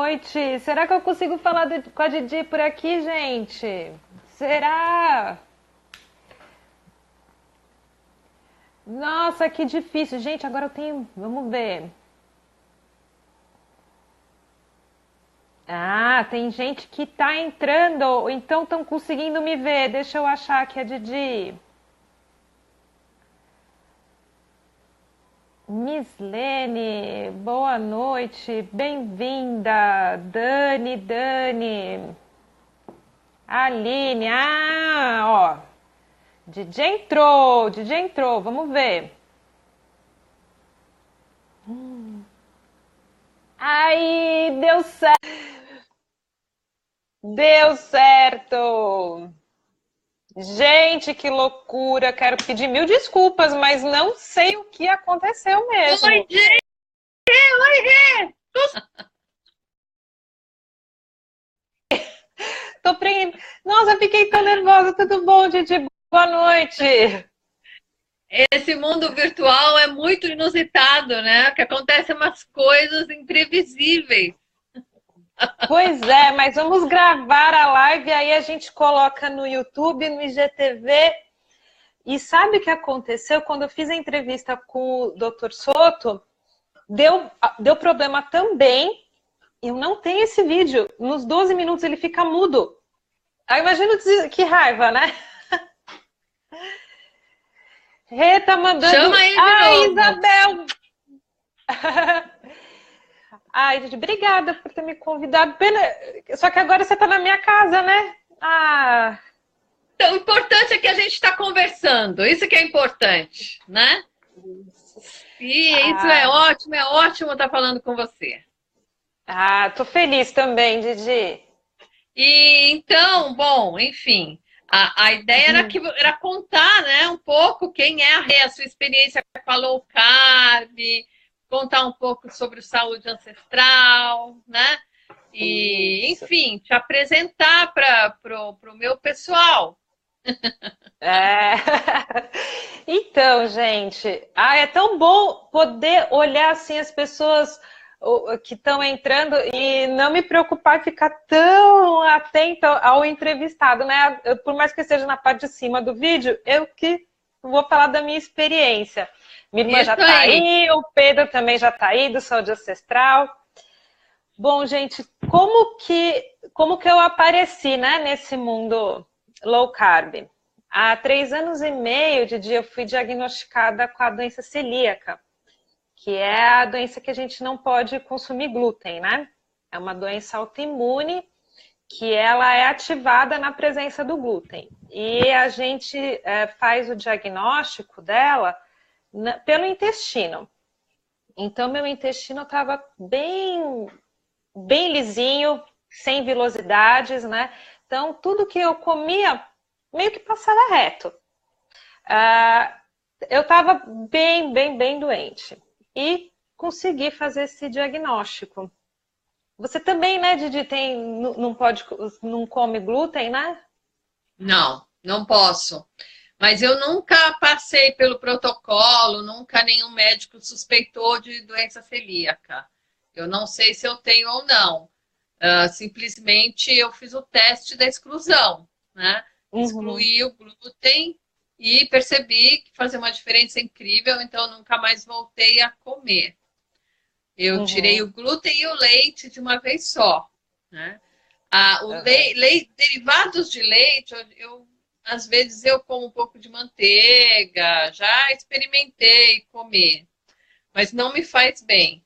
noite. Será que eu consigo falar com a Didi por aqui, gente? Será? Nossa, que difícil. Gente, agora eu tenho. Vamos ver. Ah, tem gente que tá entrando, ou então estão conseguindo me ver. Deixa eu achar aqui a Didi. Miss Lene, boa noite, bem-vinda. Dani. Aline, ó. DJ entrou, vamos ver. Aí, deu certo. Deu certo. Gente, que loucura. Quero pedir mil desculpas, mas não sei o que aconteceu Oi, mesmo. Gê! Oi, Gê! Nossa, fiquei tão nervosa. Tudo bom, Didi? Boa noite. Esse mundo virtual é muito inusitado, né? Que acontecem umas coisas imprevisíveis. Pois é, mas vamos gravar a live, aí a gente coloca no YouTube, no IGTV. E sabe o que aconteceu? Quando eu fiz a entrevista com o Dr. Soto, deu problema também. Eu não tenho esse vídeo. Nos 12 minutos ele fica mudo. Aí imagina que raiva, né? Rê tá mandando. Chama ele de Ai, novo. Isabel! Ai, gente, obrigada por ter me convidado. Pena... Só que agora você tá na minha casa, né? Ah, Então, o importante é que a gente está conversando. Isso que é importante, né? E isso ah, é ótimo estar falando com você. tô feliz também, Didi. E então, bom, enfim, a ideia era contar, né, um pouco quem é a Rê, a sua experiência com a low carb, contar um pouco sobre saúde ancestral, né? E, Isso. enfim, te apresentar para o meu pessoal. É. Então, gente, é tão bom poder olhar assim as pessoas que estão entrando e não me preocupar em ficar tão atenta ao entrevistado, né? Por mais que esteja na parte de cima do vídeo, eu que vou falar da minha experiência. Minha irmã já Isso está aí. aí, o Pedro também já está aí, do Saúde Ancestral. Bom, gente, como que eu apareci, né, nesse mundo low carb? Há 3 anos e meio, Didi, eu fui diagnosticada com a doença celíaca, que é a doença que a gente não pode consumir glúten, né? É uma doença autoimune que ela é ativada na presença do glúten. E a gente faz o diagnóstico dela pelo intestino. Então, meu intestino estava bem lisinho, sem vilosidades, né? Então, tudo que eu comia meio que passava reto. Ah, eu estava bem doente e consegui fazer esse diagnóstico. Você também, né, Didi, não come glúten, né? Não, não posso. Mas eu nunca passei pelo protocolo, nunca nenhum médico suspeitou de doença celíaca. Eu não sei se eu tenho ou não. Simplesmente eu fiz o teste da exclusão, né? Uhum, Excluí o glúten e percebi que fazia uma diferença incrível, então eu nunca mais voltei a comer. Eu tirei uhum, o glúten e o leite de uma vez só, né? uhum. Derivados de leite, às vezes eu como um pouco de manteiga, já experimentei comer, mas não me faz bem.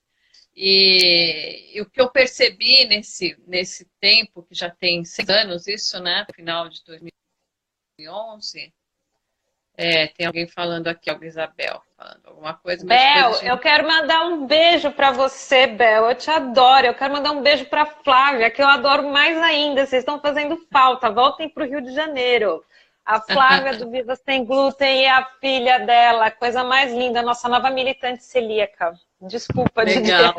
E o que eu percebi nesse tempo, que já tem 6 anos, isso, né? Final de 2011, tem alguém falando aqui, alguma Isabel, falando alguma coisa, mas depois a Bel, eu gente. quero mandar um beijo para você, Bel. Eu te adoro. Eu quero mandar um beijo para Flávia, que eu adoro mais ainda. Vocês estão fazendo falta. Voltem para o Rio de Janeiro. A Flávia do Viva Sem Glúten e a filha dela, coisa mais linda, nossa nova militante celíaca. Desculpa, Didi. Legal.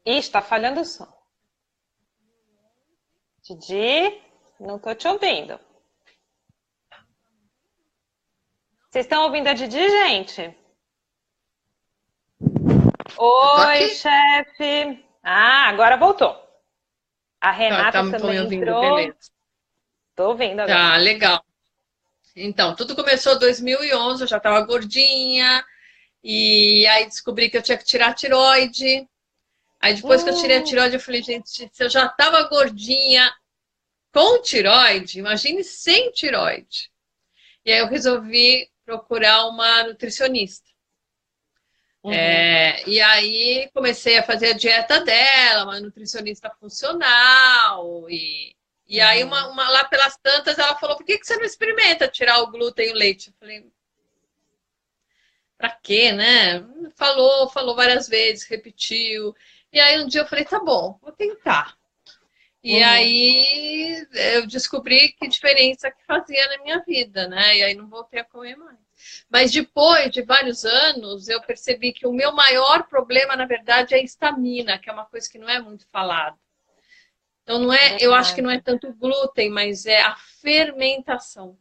Ih, está falhando o som. Didi, não estou te ouvindo. Vocês estão ouvindo a Didi, gente? Eu tô Oi, aqui. chefe. Ah, agora voltou. A Tá, Renata estão me também ouvindo, entrou. beleza. Tô ouvindo agora. Tá, legal. Então, tudo começou em 2011, eu já estava gordinha, e aí descobri que eu tinha que tirar a tiroide. Aí depois que eu tirei a Hum, tiroide, eu falei, gente, se eu já estava gordinha com tiroide, imagine sem tiroide. E aí eu resolvi procurar uma nutricionista. uhum, E aí comecei a fazer a dieta dela, uma nutricionista funcional. E aí uhum. lá pelas tantas ela falou, por que você não experimenta tirar o glúten e o leite? Eu falei, pra quê, né? Falou várias vezes, repetiu. E aí um dia eu falei, tá bom, vou tentar. E Uhum. aí eu descobri que diferença que fazia na minha vida, né? E aí não voltei a comer mais. Mas depois de vários anos, eu percebi que o meu maior problema, na verdade, é a histamina, que é uma coisa que não é muito falada. Então não é, eu acho que não é Verdade. tanto o glúten, mas é a fermentação,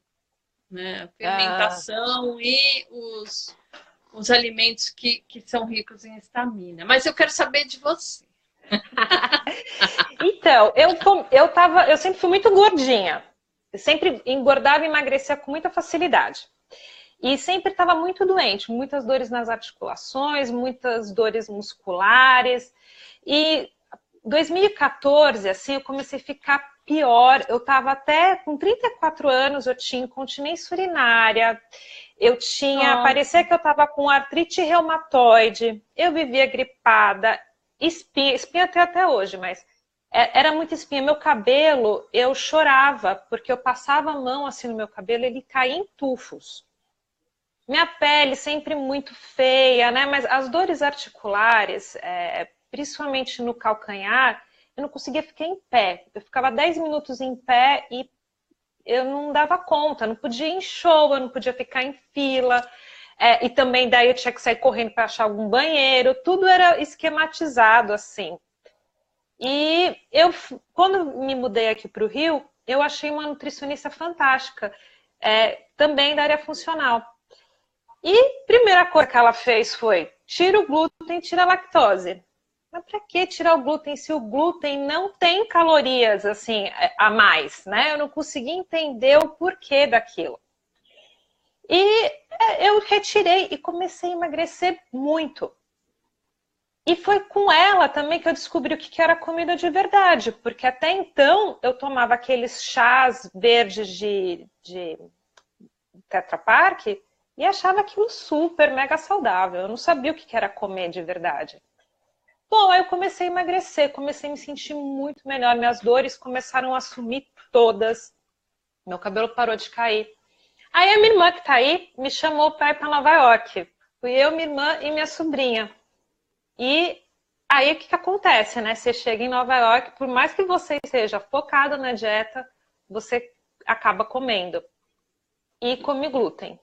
né? A Ah. fermentação e os alimentos que são ricos em histamina. Mas eu quero saber de você. Então, eu sempre fui muito gordinha. Eu sempre engordava e emagrecia com muita facilidade. E sempre estava muito doente, muitas dores nas articulações, muitas dores musculares. E 2014, assim, eu comecei a ficar pior. Eu estava até com 34 anos, eu tinha incontinência urinária, eu tinha, Nossa. parecia que eu estava com artrite reumatoide, eu vivia gripada, espinha até hoje, mas era muita espinha. Meu cabelo, eu chorava, porque eu passava a mão assim no meu cabelo, ele caía em tufos. Minha pele sempre muito feia, né? Mas as dores articulares, principalmente no calcanhar, eu não conseguia ficar em pé. Eu ficava 10 minutos em pé e eu não dava conta, não podia ir em show, eu não podia ficar em fila. E também daí eu tinha que sair correndo para achar algum banheiro, tudo era esquematizado assim. E eu, quando me mudei aqui para o Rio, eu achei uma nutricionista fantástica, também da área funcional. E a primeira coisa que ela fez foi: tira o glúten, tira a lactose. Mas para que tirar o glúten se o glúten não tem calorias assim a mais, né? Eu não consegui entender o porquê daquilo. E eu retirei e comecei a emagrecer muito. E foi com ela também que eu descobri o que era comida de verdade, porque até então eu tomava aqueles chás verdes de Tetra Pak e achava aquilo super, mega saudável. Eu não sabia o que era comer de verdade. Bom, aí eu comecei a emagrecer, comecei a me sentir muito melhor. Minhas dores começaram a sumir todas. Meu cabelo parou de cair. Aí a minha irmã que tá aí me chamou para ir para Nova York. Fui eu, minha irmã e minha sobrinha. E aí o que acontece, né? Você chega em Nova York, por mais que você seja focado na dieta, você acaba comendo. E come glúten.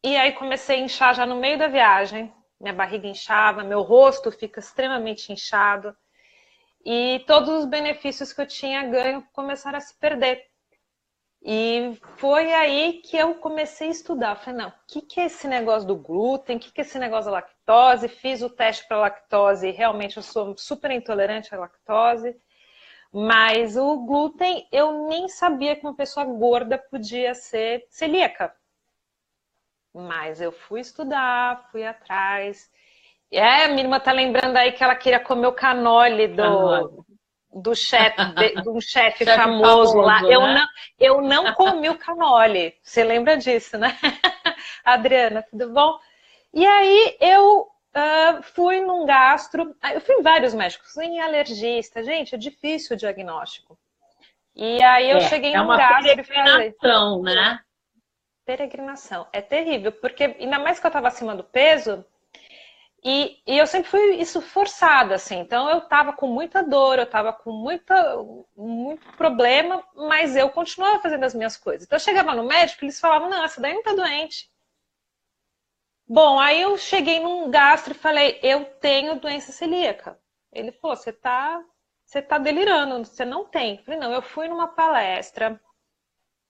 E aí comecei a inchar já no meio da viagem. Minha barriga inchava, meu rosto fica extremamente inchado. E todos os benefícios que eu tinha ganho começaram a se perder. E foi aí que eu comecei a estudar. Falei, não, o que é esse negócio do glúten? O que é esse negócio da lactose? Fiz o teste para lactose e realmente eu sou super intolerante à lactose. Mas o glúten, eu nem sabia que uma pessoa gorda podia ser celíaca. Mas eu fui estudar, fui atrás. Minha irmã tá lembrando aí que ela queria comer o canole Canole. do chefe, de um chefe Chefe famoso lá. famoso, né? Eu não comi o canole. Você lembra disso, né? Adriana, tudo bom? E aí eu fui num gastro, eu fui em vários médicos, fui em alergista. Gente, é difícil o diagnóstico. E aí eu cheguei É num uma gastro e falei, peregrinação, né? peregrinação, é terrível, porque ainda mais que eu estava acima do peso, e eu sempre fui isso forçada, assim. Então eu tava com muita dor, eu tava com muito problema, mas eu continuava fazendo as minhas coisas. Então eu chegava no médico, eles falavam, não, essa daí não tá doente. Bom, aí eu cheguei num gastro e falei, eu tenho doença celíaca. Ele falou, você tá delirando, você não tem. Eu falei, não, eu fui numa palestra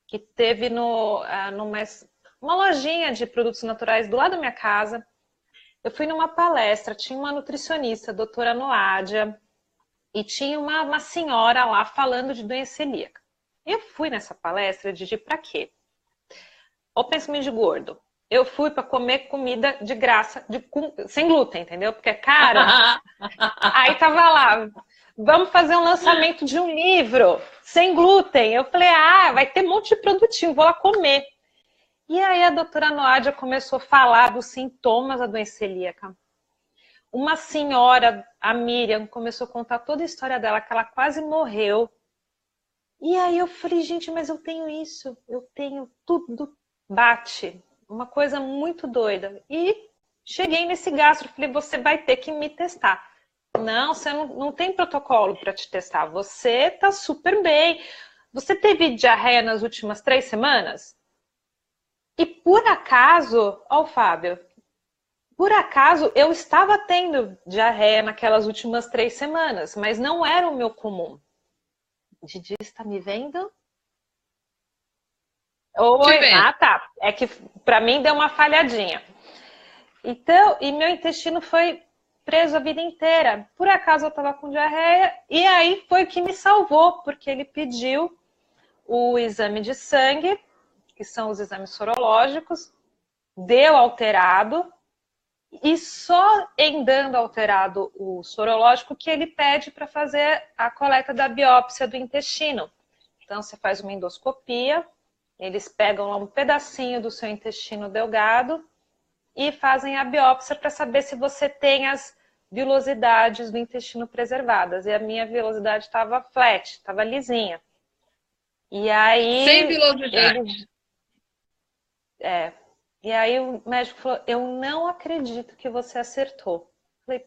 que teve numa uma lojinha de produtos naturais do lado da minha casa. Eu fui numa palestra, tinha uma nutricionista, a doutora Noádia, e tinha uma senhora lá falando de doença celíaca. Eu fui nessa palestra de pra quê? Ou pensamento de gordo. Eu fui para comer comida de graça, sem glúten, entendeu? Porque é caro. Aí tava lá, vamos fazer um lançamento de um livro sem glúten. Eu falei, vai ter um monte de produtinho, vou lá comer. E aí a doutora Noádia começou a falar dos sintomas da doença celíaca. Uma senhora, a Miriam, começou a contar toda a história dela, que ela quase morreu. E aí eu falei, gente, mas eu tenho isso, eu tenho tudo, bate. Uma coisa muito doida. E cheguei nesse gastro, falei, você vai ter que me testar. Não, você não tem protocolo para te testar, você tá super bem. Você teve diarreia nas últimas 3 semanas? E por acaso, ó, Fábio, por acaso eu estava tendo diarreia naquelas últimas 3 semanas, mas não era o meu comum. Didi, está me vendo? Oi, tá. É que para mim deu uma falhadinha. Então, e meu intestino foi preso a vida inteira. Por acaso eu estava com diarreia e aí foi que me salvou, porque ele pediu o exame de sangue, que são os exames sorológicos, deu alterado, e só em dando alterado o sorológico que ele pede para fazer a coleta da biópsia do intestino. Então, você faz uma endoscopia, eles pegam lá um pedacinho do seu intestino delgado e fazem a biópsia para saber se você tem as vilosidades do intestino preservadas. E a minha vilosidade estava flat, estava lisinha. E aí... Sem vilosidade. E aí o médico falou, eu não acredito que você acertou. Falei,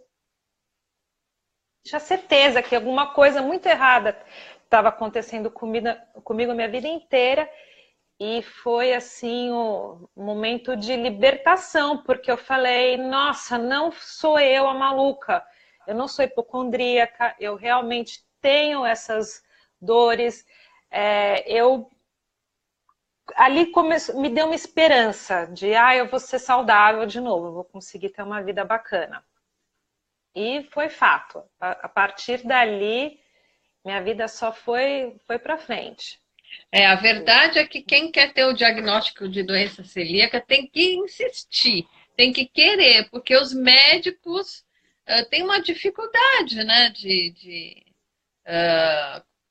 tinha certeza que alguma coisa muito errada estava acontecendo comigo a minha vida inteira. E foi assim um momento de libertação, porque eu falei, nossa, não sou eu a maluca. Eu não sou hipocondríaca, eu realmente tenho essas dores. Ali me deu uma esperança de, eu vou ser saudável de novo, eu vou conseguir ter uma vida bacana. E foi fato. A partir dali, minha vida só foi para frente. A verdade é que quem quer ter o diagnóstico de doença celíaca tem que insistir, tem que querer, porque os médicos têm uma dificuldade, né, de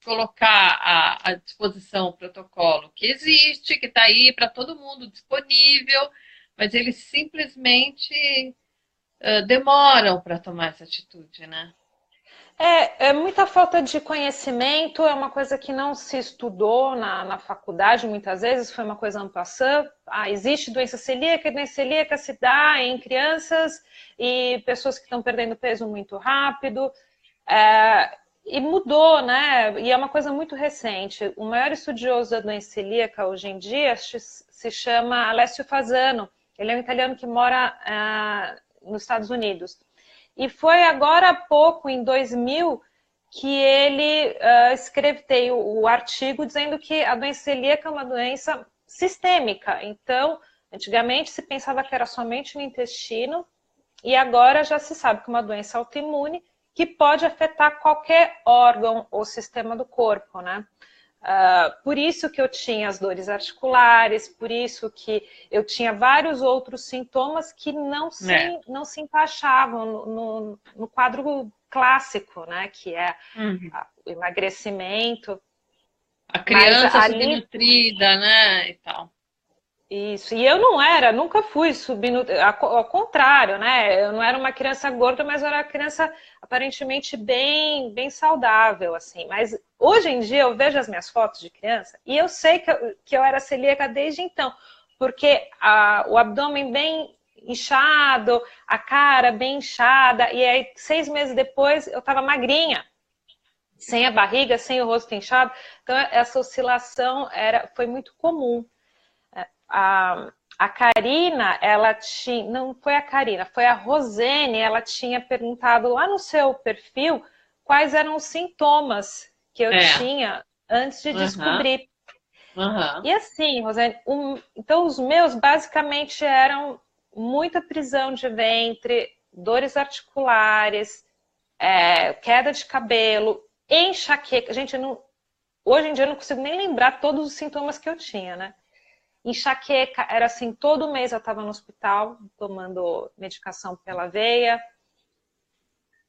colocar à disposição o protocolo que existe, que está aí para todo mundo disponível, mas eles simplesmente demoram para tomar essa atitude, né? É muita falta de conhecimento, é uma coisa que não se estudou na faculdade muitas vezes, foi uma coisa en passant. Existe doença celíaca, e doença celíaca se dá em crianças e pessoas que estão perdendo peso muito rápido. E mudou, né? E é uma coisa muito recente. O maior estudioso da doença celíaca hoje em dia se chama Alessio Fasano. Ele é um italiano que mora nos Estados Unidos. E foi agora há pouco, em 2000, que ele escreveu o artigo dizendo que a doença celíaca é uma doença sistêmica. Então, antigamente se pensava que era somente no intestino, e agora já se sabe que é uma doença autoimune que pode afetar qualquer órgão ou sistema do corpo, né? Por isso que eu tinha as dores articulares, por isso que eu tinha vários outros sintomas que não se encaixavam no quadro clássico, né? Que é o emagrecimento. A criança subnutrida, né? E tal. Isso, e eu nunca fui subnutrida, ao contrário, né? Eu não era uma criança gorda, mas eu era uma criança aparentemente bem saudável, assim. Mas hoje em dia eu vejo as minhas fotos de criança e eu sei que eu era celíaca desde então, porque o abdômen bem inchado, a cara bem inchada, e aí 6 meses depois eu estava magrinha, sem a barriga, sem o rosto inchado. Então essa oscilação foi muito comum. A Karina, não foi a Karina, foi a Rosene, ela tinha perguntado lá no seu perfil quais eram os sintomas que eu tinha antes de descobrir. E assim, Rosene, então os meus basicamente eram muita prisão de ventre, dores articulares, queda de cabelo, enxaqueca. Gente, hoje em dia eu não consigo nem lembrar todos os sintomas que eu tinha, né? Enxaqueca, era assim, todo mês eu estava no hospital, tomando medicação pela veia.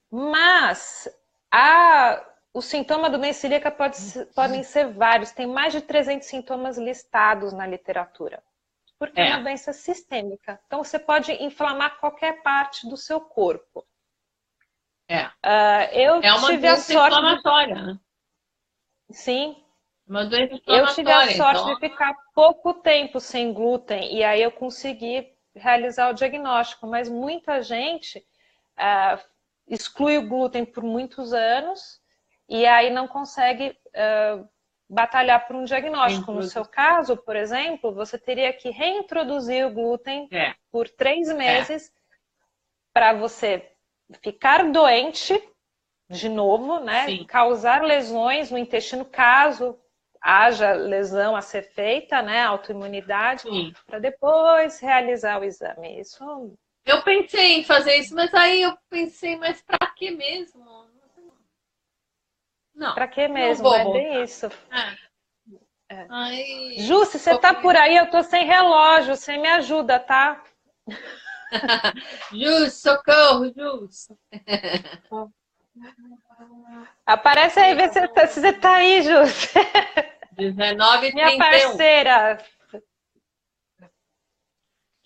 Mas o sintoma do doença celíaca podem ser vários. Tem mais de 300 sintomas listados na literatura. Porque é uma doença sistêmica. Então, você pode inflamar qualquer parte do seu corpo. Eu uma tive a doença sorte inflamatória, né? Sim. Uma doença Eu tive a sorte então... de ficar pouco tempo sem glúten. E aí eu consegui realizar o diagnóstico. Mas muita gente exclui o glúten por muitos anos e aí não consegue batalhar por um diagnóstico. No seu caso, por exemplo, você teria que reintroduzir o glúten por 3 meses para você ficar doente de novo, né? Sim. Causar lesões no intestino, caso haja lesão a ser feita, né? Autoimunidade, para depois realizar o exame. Isso. Eu pensei em fazer isso, mas aí eu pensei, mas para que mesmo? Não. Para que mesmo? Não é bem isso. Ai, Ju, se você tá por aí, eu tô sem relógio, você me ajuda, tá? Jus, socorro, Jus. Aparece aí, vê se você tá aí, Jus. 19h31. Minha parceira.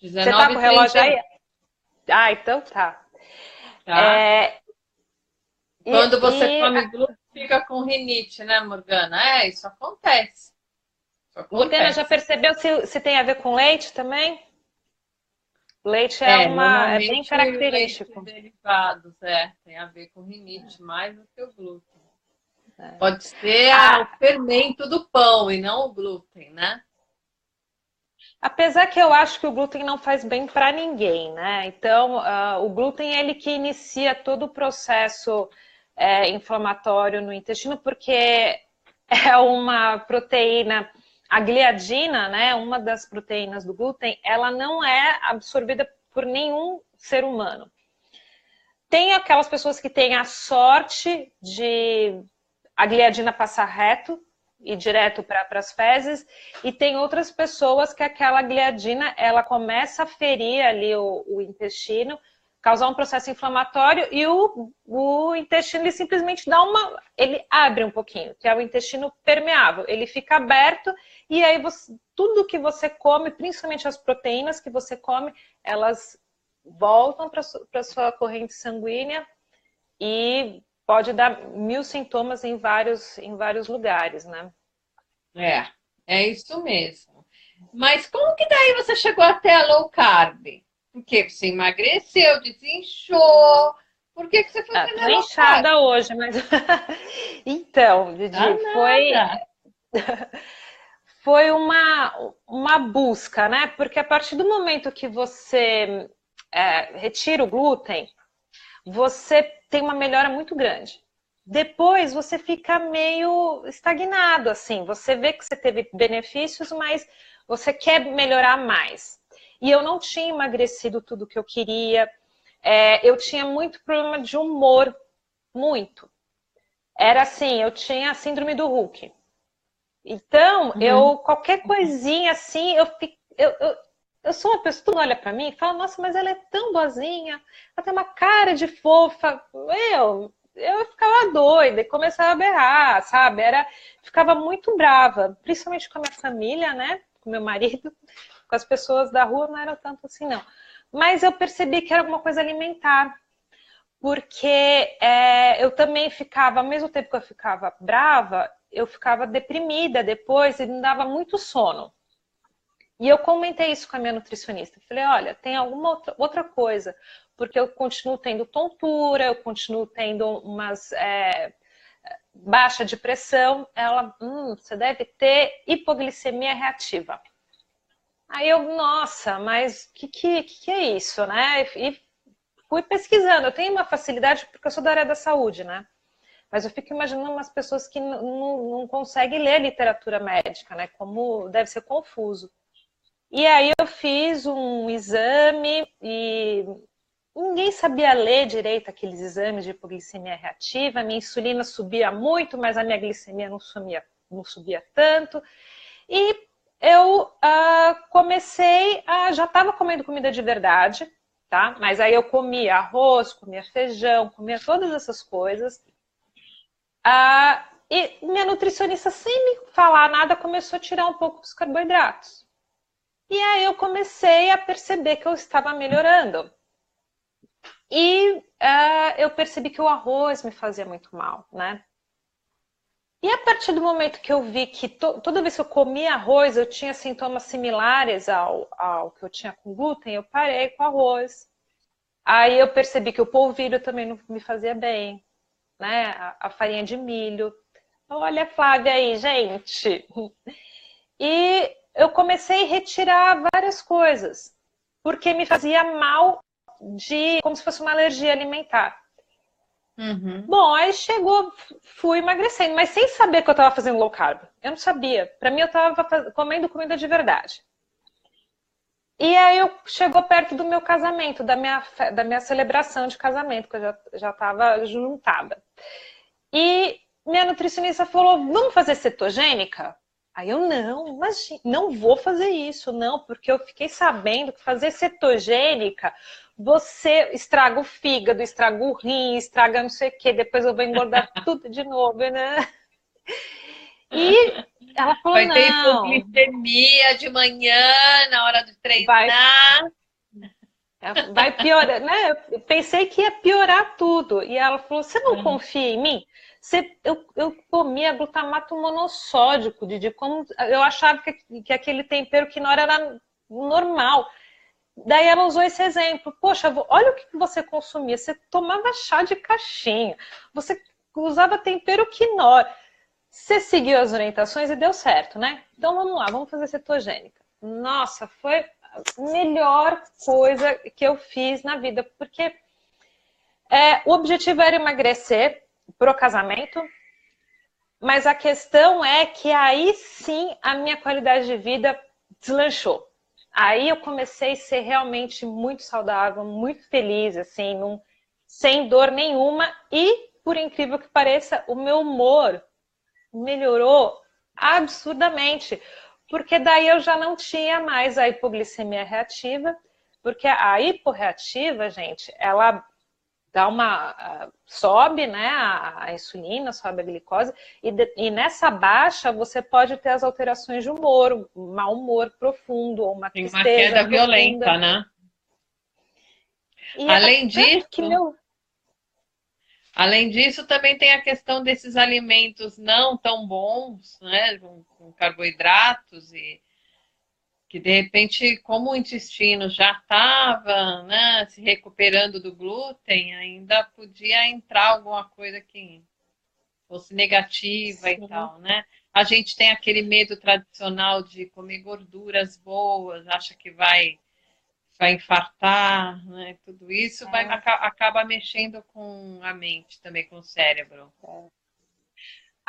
19h31. Você tá com o relógio aí? Ah, então tá. Quando você come glúten, fica com rinite, né, Morgana? Isso acontece. Morgana, já percebeu se tem a ver com leite também? Leite é bem característico. Leite derivados, tem a ver com rinite, mais do que o glúten. Pode ser o fermento do pão e não o glúten, né? Apesar que eu acho que o glúten não faz bem para ninguém, né? Então, o glúten é ele que inicia todo o processo inflamatório no intestino, porque é uma proteína, a gliadina, né? Uma das proteínas do glúten, ela não é absorvida por nenhum ser humano. Tem aquelas pessoas que têm a sorte de a gliadina passar reto e direto para as fezes, e tem outras pessoas que aquela gliadina, ela começa a ferir ali o intestino, causar um processo inflamatório, e o intestino ele simplesmente ele abre um pouquinho, que é o intestino permeável, ele fica aberto, e aí tudo que você come, principalmente as proteínas que você come, elas voltam para a sua corrente sanguínea e pode dar 1000 sintomas em vários lugares, né? É isso mesmo. Mas como que daí você chegou até a low carb? Porque você emagreceu, desinchou. Por que você foi fazer low carb? Inchada hoje, mas... Então, Didi, foi uma busca, né? Porque a partir do momento que você retira o glúten, você tem uma melhora muito grande. Depois você fica meio estagnado, assim. Você vê que você teve benefícios, mas você quer melhorar mais. E eu não tinha emagrecido tudo que eu queria. Eu tinha muito problema de humor, muito. Era assim, eu tinha a síndrome do Hulk. Então, qualquer coisinha assim, eu sou uma pessoa que olha pra mim e fala, nossa, mas ela é tão boazinha, ela tem uma cara de fofa. Eu ficava doida e começava a berrar, sabe? Ficava muito brava, principalmente com a minha família, né? Com meu marido, com as pessoas da rua, não era tanto assim, não. Mas eu percebi que era alguma coisa alimentar, porque eu também ficava, ao mesmo tempo que eu ficava brava, eu ficava deprimida depois e me dava muito sono. E eu comentei isso com a minha nutricionista. Falei, olha, tem alguma outra coisa, porque eu continuo tendo tontura, eu continuo tendo umas baixa de pressão. Ela, você deve ter hipoglicemia reativa. Aí eu, nossa, mas que é isso, né? E fui pesquisando. Eu tenho uma facilidade porque eu sou da área da saúde, né? Mas eu fico imaginando umas pessoas que não conseguem ler literatura médica, né? Como deve ser confuso. E aí eu fiz um exame e ninguém sabia ler direito aqueles exames de hipoglicemia reativa. Minha insulina subia muito, mas a minha glicemia não subia tanto. E eu comecei já estava comendo comida de verdade, tá? Mas aí eu comia arroz, comia feijão, comia todas essas coisas. E minha nutricionista, sem me falar nada, começou a tirar um pouco dos carboidratos. E aí eu comecei a perceber que eu estava melhorando. E eu percebi que o arroz me fazia muito mal, né? E a partir do momento que eu vi que toda vez que eu comia arroz, eu tinha sintomas similares ao que eu tinha com glúten, eu parei com arroz. Aí eu percebi que o polvilho também não me fazia bem, né? A farinha de milho. Olha a Flávia aí, gente. E eu comecei a retirar várias coisas, porque me fazia mal como se fosse uma alergia alimentar. Uhum. Bom, aí fui emagrecendo, mas sem saber que eu estava fazendo low carb. Eu não sabia. Para mim, eu estava comendo comida de verdade. E aí chegou perto do meu casamento, da minha celebração de casamento, que eu já estava juntada. E minha nutricionista falou, vamos fazer cetogênica? Aí eu, não, mas não vou fazer isso, não, porque eu fiquei sabendo que fazer cetogênica, você estraga o fígado, estraga o rim, estraga não sei o quê, depois eu vou engordar tudo de novo, né? E ela falou, vai ter não. hipoglicemia de manhã, na hora de treinar. Vai piorar, né? Eu pensei que ia piorar tudo. E ela falou, você não confia em mim? Eu comia glutamato monossódico, Didi, como eu achava que aquele tempero quinoa era normal. Daí ela usou esse exemplo. Poxa, olha o que você consumia. Você tomava chá de caixinha. Você usava tempero quinoa. Você seguiu as orientações e deu certo, né? Então vamos lá, vamos fazer cetogênica. Nossa, foi a melhor coisa que eu fiz na vida, porque o objetivo era emagrecer pro casamento, mas a questão é que aí sim a minha qualidade de vida deslanchou. Aí eu comecei a ser realmente muito saudável, muito feliz, assim, sem dor nenhuma. E, por incrível que pareça, o meu humor melhorou absurdamente. Porque daí eu já não tinha mais a hipoglicemia reativa. Porque a hiporreativa, gente, ela sobe, né, a insulina, sobe a glicose, e nessa baixa você pode ter as alterações de humor, um mau humor profundo, ou uma tristeza Tem uma queda profunda. violenta, né? E além disso, que além disso, também tem a questão desses alimentos não tão bons, né, com carboidratos e que de repente, como o intestino já estava, né, se recuperando do glúten, ainda podia entrar alguma coisa que fosse negativa. Sim. E tal, né? A gente tem aquele medo tradicional de comer gorduras boas, acha que vai infartar, né? Tudo isso acaba mexendo com a mente, também com o cérebro.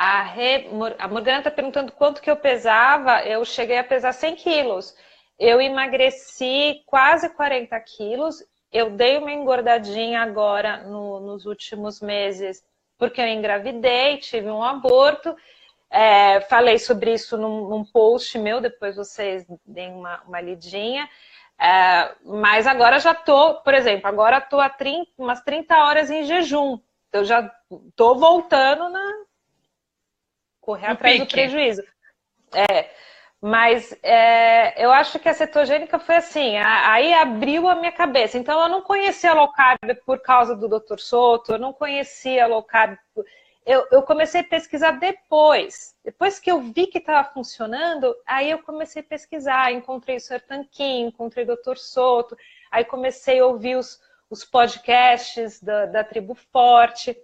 A Morgana está perguntando quanto que eu pesava. Eu cheguei a pesar 100 quilos. Eu emagreci quase 40 quilos. Eu dei uma engordadinha agora nos últimos meses, porque eu engravidei, tive um aborto. Falei sobre isso num post meu, depois vocês deem uma lidinha. Mas agora já tô, por exemplo, agora estou há umas 30 horas em jejum. Eu já estou voltando correr atrás do prejuízo. Mas eu acho que a cetogênica foi assim, aí abriu a minha cabeça. Então eu não conhecia low carb por causa do Dr. Soto, eu não conhecia low carb. Eu comecei a pesquisar depois que eu vi que estava funcionando, aí eu comecei a pesquisar, encontrei o Sr. Tanquinho, encontrei o Dr. Soto, aí comecei a ouvir os podcasts da Tribo Forte.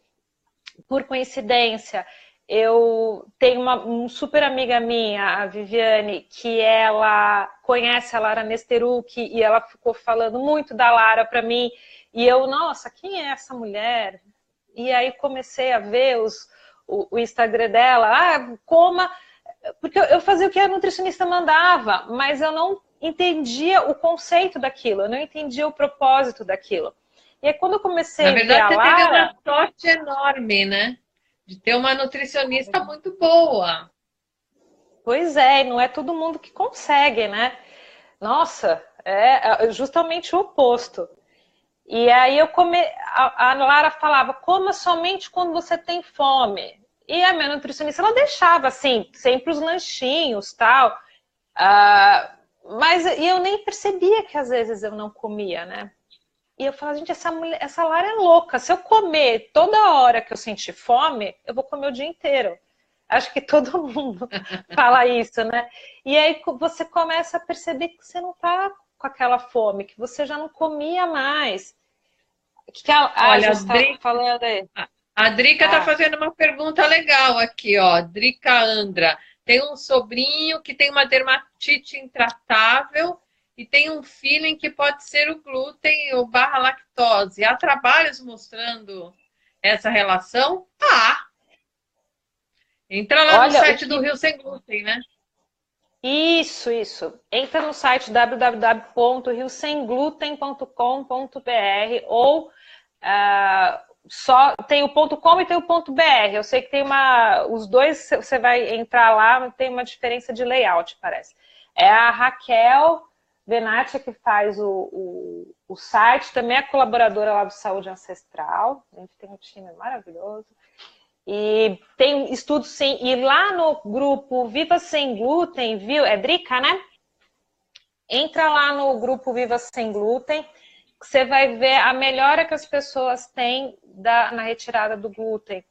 Por coincidência, eu tenho uma super amiga minha, a Viviane, que ela conhece a Lara Nesteruk e ela ficou falando muito da Lara para mim. E eu, nossa, quem é essa mulher? E aí comecei a ver o Instagram dela, coma... Porque eu fazia o que a nutricionista mandava, mas eu entendia o conceito daquilo, eu não entendia o propósito daquilo. E aí, quando eu comecei Na a ver verdade, a você teve Lara... uma sorte enorme, né? De ter uma nutricionista muito boa. Pois é, não é todo mundo que consegue, né? Nossa, é justamente o oposto. E aí a Lara falava, coma somente quando você tem fome. E a minha nutricionista, ela deixava, assim, sempre os lanchinhos, tal. Mas eu nem percebia que às vezes eu não comia, né? E eu falava, gente, essa Lara é louca. Se eu comer toda hora que eu sentir fome, eu vou comer o dia inteiro. Acho que todo mundo fala isso, né? E aí você começa a perceber que você não tá com aquela fome, que você já não comia mais. O que a Olha, Ju está falando aí? a Drica está Ah, fazendo uma pergunta legal aqui, ó. Drica Andra. Tem um sobrinho que tem uma dermatite intratável e tem um feeling que pode ser o glúten ou barra lactose. Há trabalhos mostrando essa relação? Tá. Entra lá no olha, o site do que... Rio Sem Glúten, né? Isso. Entra no site www.riosemgluten.com.br ou só tem o .com e tem o .br. Eu sei que tem os dois, você vai entrar lá, tem uma diferença de layout, parece. É a Raquel Venati que faz o site, também é colaboradora lá do Saúde Ancestral. A gente tem um time maravilhoso. E tem estudos sim. E lá no grupo Viva Sem Glúten, viu? É Drica, né? Entra lá no grupo Viva Sem Glúten, que você vai ver a melhora que as pessoas têm na retirada do glúten.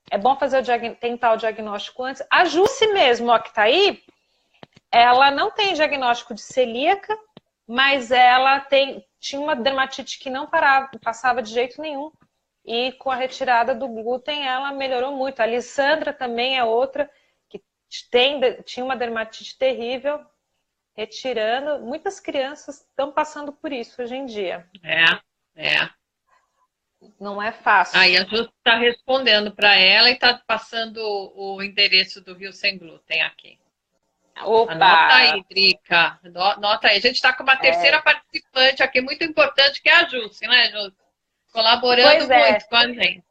É bom fazer tentar o diagnóstico antes. A Jusce mesmo, ó, que tá aí, ela não tem diagnóstico de celíaca, mas ela tinha uma dermatite que não passava de jeito nenhum. E com a retirada do glúten, ela melhorou muito. A Alessandra também é outra que tinha uma dermatite terrível, retirando. Muitas crianças estão passando por isso hoje em dia. É. Não é fácil. Aí a Ju está respondendo para ela e está passando o endereço do Rio Sem Glúten aqui. Anota Opa! aí, Drica. Anota aí. A gente está com uma terceira participante aqui, muito importante, que é a Jussi, né, Jussi? Colaborando Pois é. muito com a gente.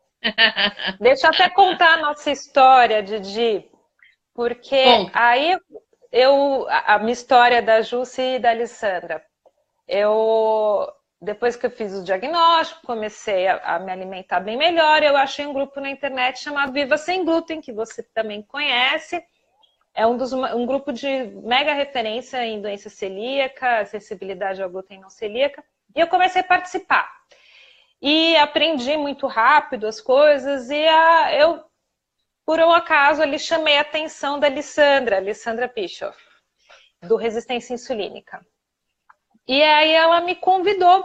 Deixa eu até contar a nossa história, Didi, porque Conta. aí a minha história da Jussi e da Alessandra. Depois que eu fiz o diagnóstico, comecei a me alimentar bem melhor, eu achei um grupo na internet chamado Viva Sem Glúten, que você também conhece. É um grupo de mega referência em doença celíaca, sensibilidade ao glúten não celíaca, e eu comecei a participar. E aprendi muito rápido as coisas, e eu, por um acaso, ali chamei a atenção da Alessandra Bischoff, do Resistência Insulínica. E aí ela me convidou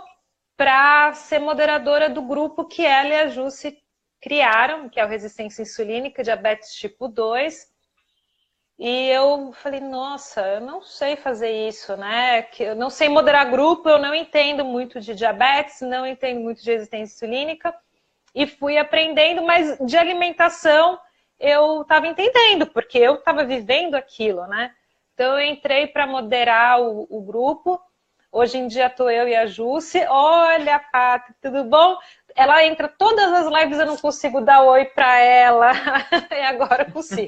para ser moderadora do grupo que ela e a Jussi criaram, que é o Resistência Insulínica, Diabetes Tipo 2. E eu falei, nossa, eu não sei fazer isso, né? Que eu não sei moderar grupo, eu não entendo muito de diabetes, não entendo muito de resistência insulínica. E fui aprendendo, mas de alimentação eu estava entendendo, porque eu estava vivendo aquilo, né? Então eu entrei para moderar o grupo. Hoje em dia estou eu e a Jussi. Olha, Pátria, tudo bom? Ela entra todas as lives, eu não consigo dar oi para ela. E agora eu consigo.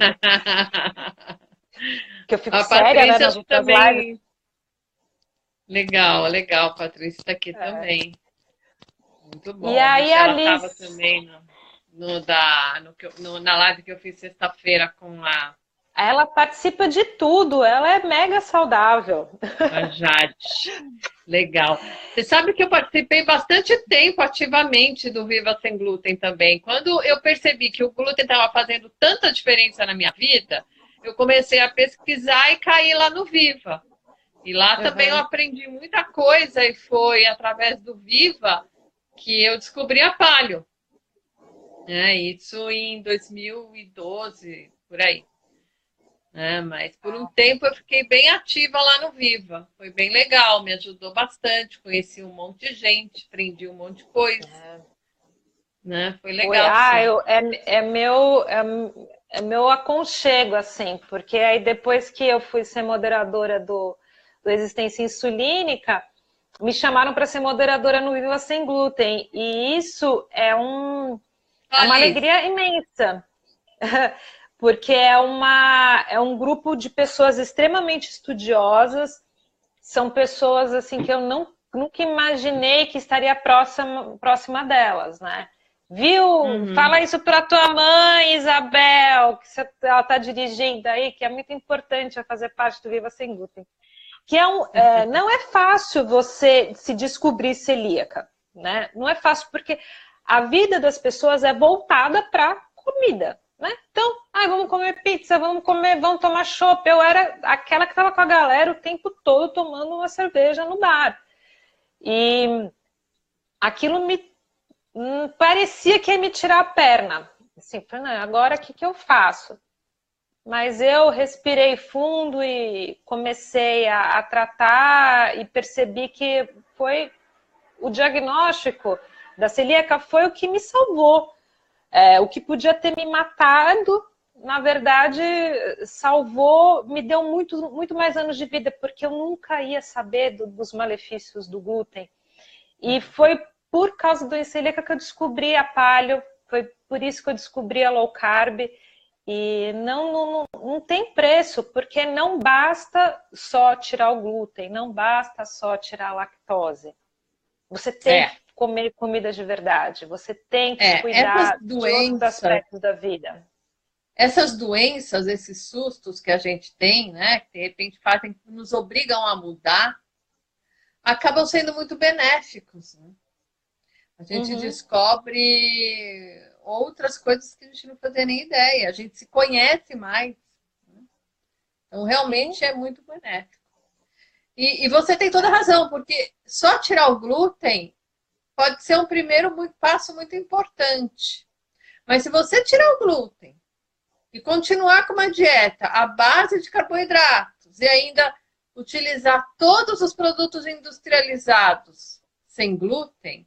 Que eu fico A séria, né, Patrícia nas outras lives. também. Legal. A Patrícia está aqui também. Muito E bom. aí Vixe, a ela estava Liz, também na live que eu fiz sexta-feira com ela participa de tudo, ela é mega saudável. a Jade. Legal. Você sabe que eu participei bastante tempo ativamente do Viva Sem Glúten também. Quando eu percebi que o glúten estava fazendo tanta diferença na minha vida, eu comecei a pesquisar e caí lá no Viva. E lá também eu aprendi muita coisa e foi através do Viva que eu descobri a paleo. Isso em 2012, por aí. Mas por um tempo eu fiquei bem ativa lá no Viva. Foi bem legal, me ajudou bastante. Conheci um monte de gente, aprendi um monte de coisa. Foi legal, sim. É meu aconchego, assim, porque aí depois que eu fui ser moderadora do do Resistência Insulínica, me chamaram para ser moderadora no Viva Sem Glúten. E isso é uma alegria imensa. Porque é um grupo de pessoas extremamente estudiosas, são pessoas assim que eu nunca imaginei que estaria próxima delas, né? Viu? Fala isso para tua mãe, Isabel, que ela está dirigindo aí, que é muito importante fazer parte do Viva Sem Glúten. Que não é fácil você se descobrir celíaca, né? Não é fácil porque a vida das pessoas é voltada para comida. Né? Então, vamos comer pizza, vamos tomar chopp. Eu era aquela que estava com a galera o tempo todo tomando uma cerveja no bar. E aquilo me parecia que ia me tirar a perna. Assim, falei, não, agora o que eu faço? Mas eu respirei fundo e comecei a tratar e percebi que foi o diagnóstico da celíaca foi o que me salvou. O que podia ter me matado, na verdade, salvou, me deu muito mais anos de vida, porque eu nunca ia saber dos malefícios do glúten. E foi por causa do celíaca que eu descobri a paleo, foi por isso que eu descobri a low carb. E não tem preço, porque não basta só tirar o glúten, não basta só tirar a lactose. Você tem que comer comida de verdade, você tem que cuidar de outros aspectos da vida. Essas doenças, esses sustos que a gente tem, né, que de repente nos obrigam a mudar, acabam sendo muito benéficos. Né? A gente descobre outras coisas que a gente não fazia nem ideia, a gente se conhece mais. Né? Então, realmente é muito benéfico. E você tem toda a razão, porque só tirar o glúten pode ser um primeiro passo muito importante. Mas se você tirar o glúten e continuar com uma dieta à base de carboidratos e ainda utilizar todos os produtos industrializados sem glúten,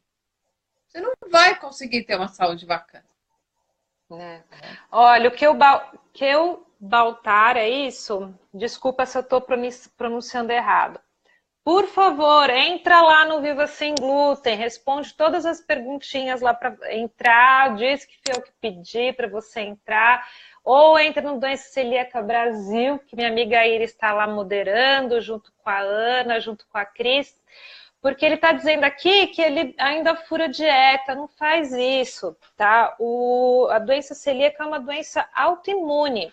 você não vai conseguir ter uma saúde bacana. Olha, o que eu Baltar, é isso? Desculpa se eu estou pronunciando errado. Por favor, entra lá no Viva Sem Glúten, responde todas as perguntinhas lá para entrar, diz que foi eu que pedi para você entrar, ou entra no Doença Celíaca Brasil, que minha amiga Iris está lá moderando, junto com a Ana, junto com a Cris, porque ele está dizendo aqui que ele ainda fura dieta, não faz isso, tá? A doença celíaca é uma doença autoimune.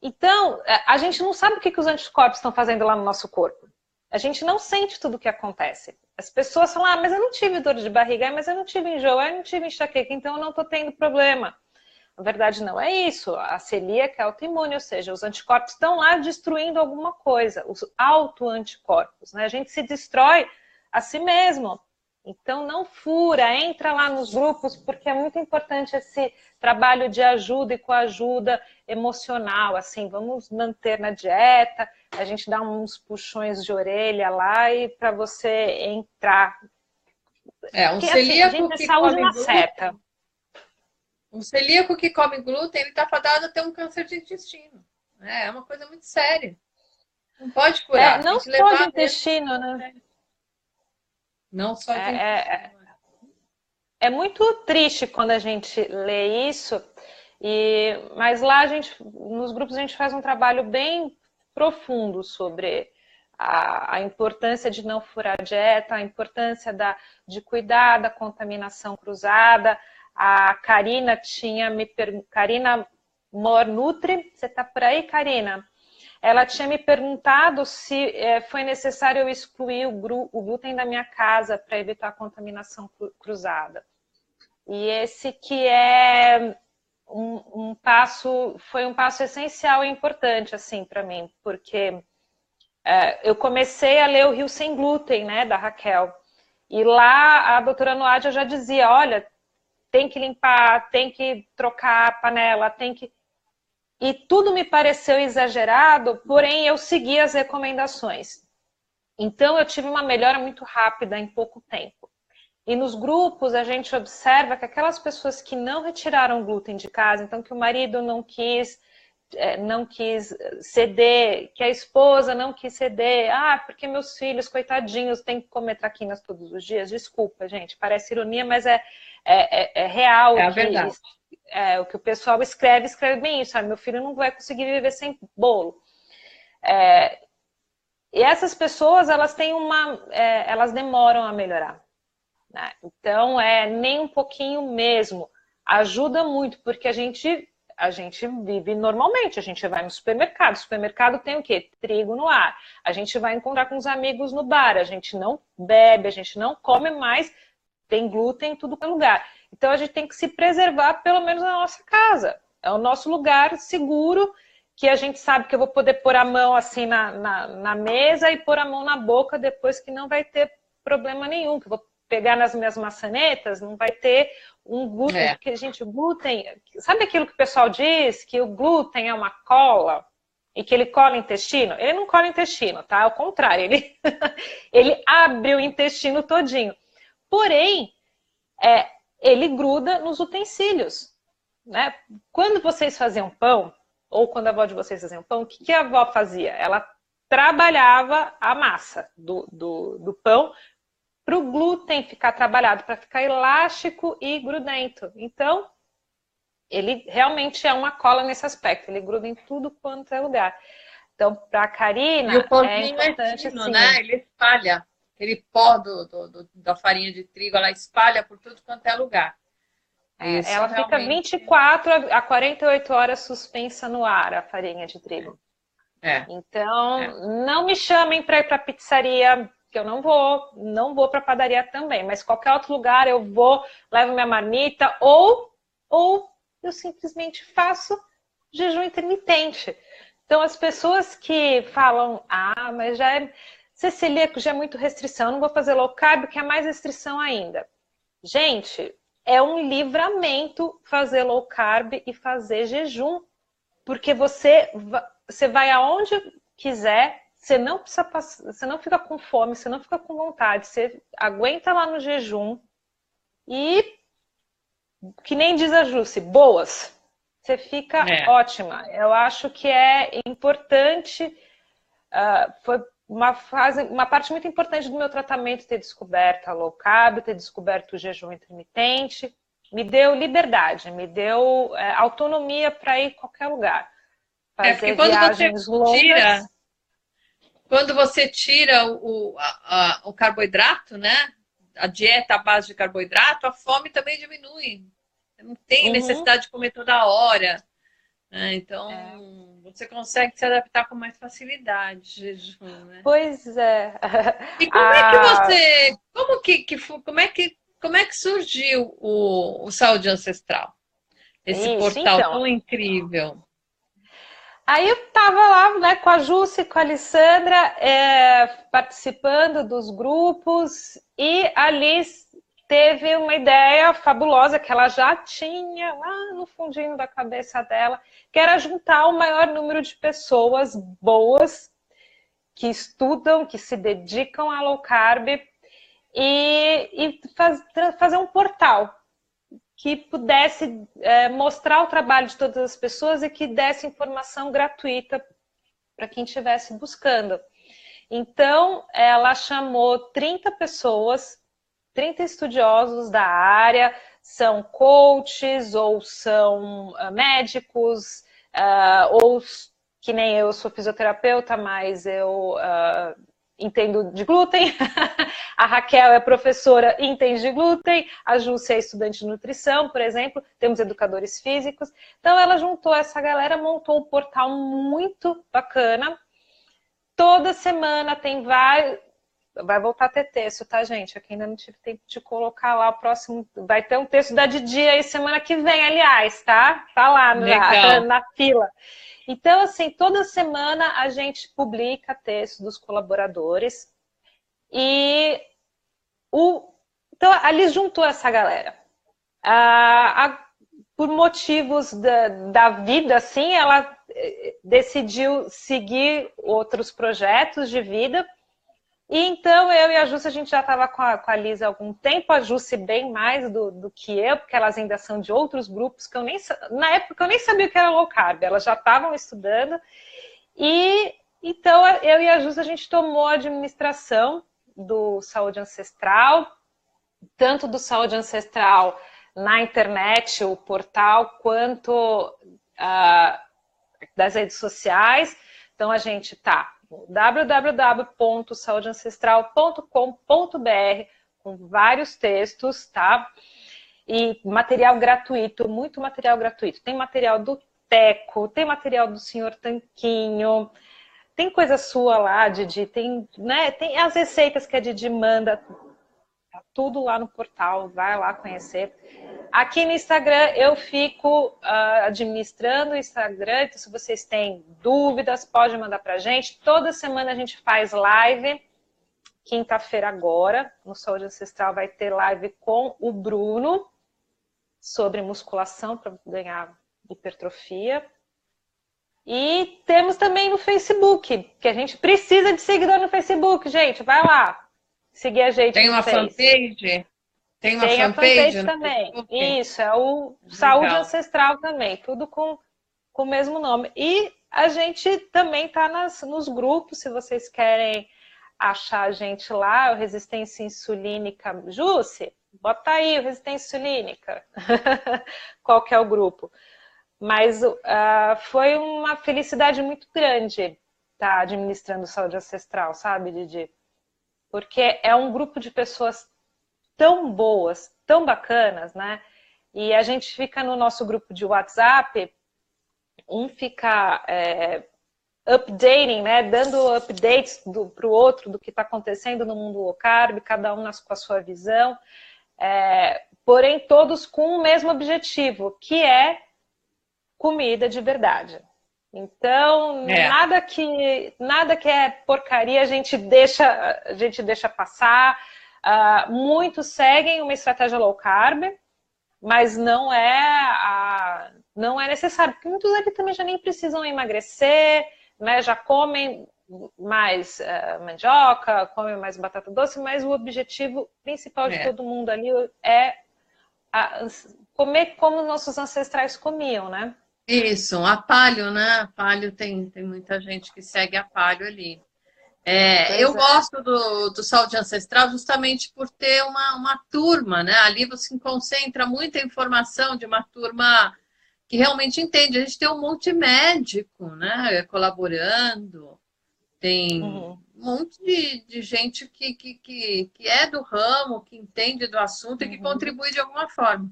Então, a gente não sabe o que os anticorpos estão fazendo lá no nosso corpo. A gente não sente tudo o que acontece. As pessoas falam, mas eu não tive dor de barriga, mas eu não tive enjoo, eu não tive enxaqueca, então eu não estou tendo problema. Na verdade, não é isso. A celíaca é autoimune, ou seja, os anticorpos estão lá destruindo alguma coisa, os autoanticorpos, né? A gente se destrói a si mesmo. Então, não fura, entra lá nos grupos, porque é muito importante esse trabalho de ajuda e coajuda emocional, assim, vamos manter na dieta, a gente dá uns puxões de orelha lá e para você entrar. Um celíaco assim, a gente que saúde na seta. Um celíaco que come glúten, ele está fadado a ter um câncer de intestino. É uma coisa muito séria. Não pode curar. Não só de intestino, né? Não só de intestino. É muito triste quando a gente lê isso, mas lá nos grupos a gente faz um trabalho bem profundo sobre a importância de não furar a dieta, a importância de cuidar da contaminação cruzada. A Karina Karina Mornutri, você está por aí, Karina? Ela tinha me perguntado se foi necessário eu excluir o glúten da minha casa para evitar a contaminação cruzada. E esse que é foi um passo essencial e importante assim para mim, porque eu comecei a ler o Rio Sem Glúten, né, da Raquel. E lá a doutora Noádia já dizia, olha, tem que limpar, tem que trocar a panela, tem que... E tudo me pareceu exagerado, porém eu segui as recomendações. Então eu tive uma melhora muito rápida em pouco tempo. E nos grupos a gente observa que aquelas pessoas que não retiraram glúten de casa, então que o marido não quis não quis ceder, que a esposa não quis ceder. Ah, porque meus filhos, coitadinhos, têm que comer traquinas todos os dias. Desculpa, gente, parece ironia, mas é real É a verdade. o que o pessoal escreve bem isso. Meu filho não vai conseguir viver sem bolo. E essas pessoas, elas têm elas demoram a melhorar, né? Então, nem um pouquinho mesmo. Ajuda muito, porque a gente vive normalmente, a gente vai no supermercado. O supermercado tem o quê? Trigo no ar. A gente vai encontrar com os amigos no bar, a gente não bebe, a gente não come mais, tem glúten em tudo que é lugar. Então, a gente tem que se preservar, pelo menos na nossa casa. É o nosso lugar seguro, que a gente sabe que eu vou poder pôr a mão assim na mesa e pôr a mão na boca depois, que não vai ter problema nenhum, que eu vou pegar nas minhas maçanetas, não vai ter um glúten, porque, gente, o glúten... Sabe aquilo que o pessoal diz? Que o glúten é uma cola e que ele cola o intestino? Ele não cola o intestino, tá? Ao contrário, ele abre o intestino todinho. Porém, ele gruda nos utensílios, né? Quando vocês faziam pão, ou quando a avó de vocês fazia pão, o que a avó fazia? Ela trabalhava a massa do pão para o glúten ficar trabalhado, para ficar elástico e grudento. Então, ele realmente é uma cola nesse aspecto, ele gruda em tudo quanto é lugar. Então, para a Karina, e o pãozinho importante, fino, assim, né? Ele espalha. Aquele pó da farinha de trigo, ela espalha por tudo quanto é lugar. Isso ela fica realmente... 24 a 48 horas suspensa no ar, a farinha de trigo. Então, não me chamem para ir para a pizzaria, que eu não vou para a padaria também, mas qualquer outro lugar eu vou, levo minha marmita, ou eu simplesmente faço jejum intermitente. Então, as pessoas que falam, mas ser celíaco já é muito restrição, eu não vou fazer low carb, que é mais restrição ainda. Gente, é um livramento fazer low carb e fazer jejum, porque você vai aonde quiser, você não precisa você não fica com fome, você não fica com vontade, você aguenta lá no jejum e, que nem diz a Jussi, boas. Você fica ótima. Eu acho que é importante, foi uma parte muito importante do meu tratamento ter descoberto a low carb, ter descoberto o jejum intermitente. Me deu liberdade, me deu autonomia para ir em qualquer lugar. Fazer viagens longas. Quando você tira o carboidrato, né? A dieta à base de carboidrato, a fome também diminui. Você não tem necessidade de comer toda hora. Né? Então, você consegue se adaptar com mais facilidade, jejum, né? Pois é. E como é que você... Como é que surgiu o Saúde Ancestral? Esse portal tão incrível. Aí eu estava lá, né, com a Jussi, com a Alessandra, participando dos grupos, e a Liz teve uma ideia fabulosa que ela já tinha lá no fundinho da cabeça dela, que era juntar o maior número de pessoas boas que estudam, que se dedicam a low carb e fazer um portal que pudesse mostrar o trabalho de todas as pessoas e que desse informação gratuita para quem estivesse buscando. Então, ela chamou 30 pessoas, 30 estudiosos da área, são coaches ou são médicos, ou que nem eu sou fisioterapeuta, mas eu entendo de glúten, a Raquel é professora e entende de glúten, a Júcia é estudante de nutrição, por exemplo, temos educadores físicos. Então ela juntou essa galera, montou um portal muito bacana. Toda semana tem vários... Vai voltar a ter texto, tá, gente? Aqui ainda não tive tempo de colocar lá o próximo... Vai ter um texto da Didi aí semana que vem, aliás, tá? Tá lá na fila. Então, assim, toda semana a gente publica texto dos colaboradores e então a Liz juntou essa galera. Por motivos da vida, assim, ela decidiu seguir outros projetos de vida E então eu e a Jusce, a gente já estava com a Lisa há algum tempo, a Jusce bem mais do que eu, porque elas ainda são de outros grupos que eu nem, na época eu nem sabia o que era low carb, elas já estavam estudando. E então eu e a Jusce, a gente tomou a administração do Saúde Ancestral, tanto do Saúde Ancestral na internet, o portal, quanto das redes sociais. Então a gente está www.saudeancestral.com.br com vários textos, tá? E material gratuito, muito material gratuito. Tem material do Teco, tem material do Senhor Tanquinho, tem coisa sua lá, Didi, tem, né, tem as receitas que a Didi manda, tá tudo lá no portal, vai lá conhecer. Aqui no Instagram eu fico administrando o Instagram, então se vocês têm dúvidas, pode mandar pra gente. Toda semana a gente faz live, quinta-feira agora, no Saúde Ancestral vai ter live com o Bruno, sobre musculação para ganhar hipertrofia. E temos também no Facebook, que a gente precisa de seguidor no Facebook, gente, vai lá, seguir a gente. Tem uma fanpage? Tem uma fanpage também. Facebook? Isso, é o Saúde Legal. Ancestral também, tudo com o mesmo nome. E a gente também está nos grupos, se vocês querem achar a gente lá, o Resistência Insulínica. Jusce, bota aí o Resistência Insulínica. Qual que é o grupo? Mas foi uma felicidade muito grande estar administrando Saúde Ancestral, sabe, Didi? Porque é um grupo de pessoas tão boas, tão bacanas, né? E a gente fica no nosso grupo de WhatsApp, um fica updating, né? Dando updates para o outro do que está acontecendo no mundo low carb, cada um com a sua visão, porém todos com o mesmo objetivo, que é comida de verdade. Então, nada que é porcaria a gente deixa passar. Muitos seguem uma estratégia low carb, mas não é necessário, porque muitos ali também já nem precisam emagrecer, né? Já comem mais mandioca, comem mais batata doce, mas o objetivo principal de todo mundo ali é comer como nossos ancestrais comiam, né? Isso, a Paleo, né? A Paleo tem muita gente que segue a Paleo ali. Eu gosto do Saúde Ancestral justamente por ter uma turma, né? Ali você concentra muita informação de uma turma que realmente entende. A gente tem um monte de médico, né? Colaborando, tem um monte de gente que é do ramo, que entende do assunto e que contribui de alguma forma.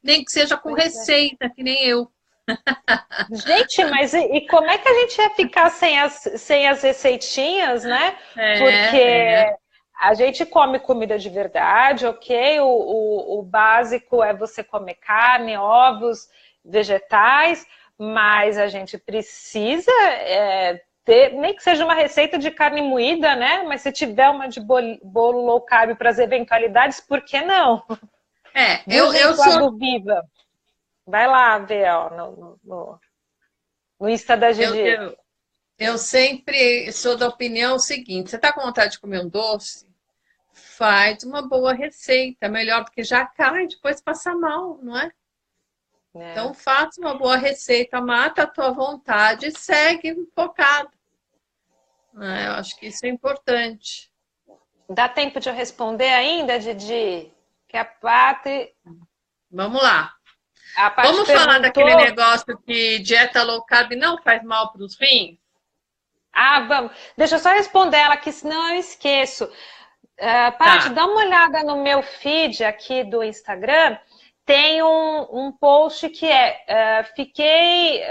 Nem que seja com receita, que nem eu. Gente, mas e como é que a gente ia ficar sem as receitinhas, né? Porque a gente come comida de verdade, ok? O básico é você comer carne, ovos, vegetais, mas a gente precisa ter, nem que seja uma receita de carne moída, né? Mas se tiver uma de bolo low carb para as eventualidades, por que não? Eu sou viva. Vai lá ver, ó, no Insta da Gigi. Eu sempre sou da opinião seguinte: você está com vontade de comer um doce? Faz uma boa receita, melhor, porque já cai, depois passa mal, não é? Então faça uma boa receita, mata a tua vontade e segue focado. Eu acho que isso é importante. Dá tempo de eu responder ainda, Didi? Que a Pati... Vamos lá. Vamos falar daquele negócio que dieta low carb não faz mal para os rins? Vamos. Deixa eu só responder ela aqui, senão eu esqueço. Paty, dá uma olhada no meu feed aqui do Instagram. Tem um post que